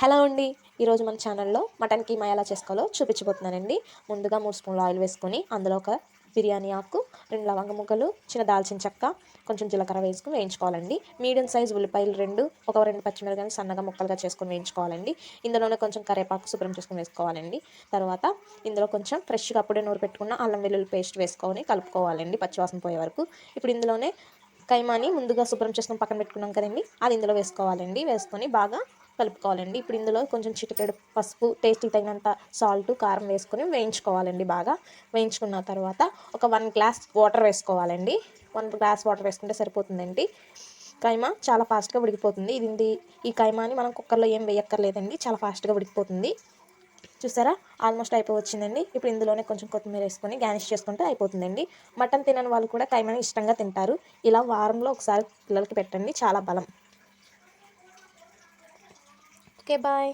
Hello అండి. ఈరోజు మన ఛానల్లో మటన్ కీమా ఎలా చేసుకోవాలో చూపించబోతున్నానండి. ముందుగా 3 స్పూన్ల ఆయిల్ వేసుకొని అందులో ఒక బిర్యానీ ఆకు, 2 లవంగ ముక్కలు, చిన్న దాల్చిన చెక్క, కొంచెం జీలకర్ర వేసుకొని వేయించుకోవాలండి. మీడియం సైజ్ ఉల్లిపాయలు 2, ఒక 2 పచ్చిమిరపకాయలు సన్నగా ముక్కలుగా చేసుకొని వేయించుకోవాలండి. ఇందులోనే కొంచెం కరివేపాకు శుభ్రం చేసుకొని వేసుకోవాలండి. తర్వాత ఇందులో కొంచెం ఫ్రెష్గా అప్పుడే నూరు పెట్టుకున్న అల్లం వెల్లుల్లి పేస్ట్ వేసుకొని కలుపుకోవాలండి పచ్చివాసన పోయే వరకు. ఇప్పుడు ఇందులోనే కైమాని ముందుగా శుభ్రం చేసుకొని పక్కన పెట్టుకున్నాం కదండి, అది ఇందులో వేసుకోవాలండి. వేసుకొని బాగా కలుపుకోవాలండి. ఇప్పుడు ఇందులో కొంచెం చిటికెడు పసుపు, టేస్ట్‌కి తగినంత సాల్ట్, కారం వేసుకొని వేయించుకోవాలండి. బాగా వేయించుకున్న తర్వాత ఒక 1 గ్లాస్ వాటర్ వేసుకోవాలండి. 1 గ్లాస్ వాటర్ వేసుకుంటే సరిపోతుందండి. కైమా చాలా ఫాస్ట్‌గా ఉడికిపోతుంది. ఈ కైమాని మనం కుక్కర్లో ఏం వేయక్కర్లేదండి, చాలా ఫాస్ట్‌గా ఉడికిపోతుంది. చూసారా, ఆల్మోస్ట్ అయిపోవచ్చిందండి. ఇప్పుడు ఇందులోనే కొంచెం కొత్తిమీర వేసుకొని గార్నిష్ చేసుకుంటే అయిపోతుందండి. మటన్ తినని వాళ్ళు కూడా కైమాని ఇష్టంగా తింటారు. ఇలా వారంలో ఒకసారి పిల్లలకి పెట్టండి, చాలా బలం. Okay, bye.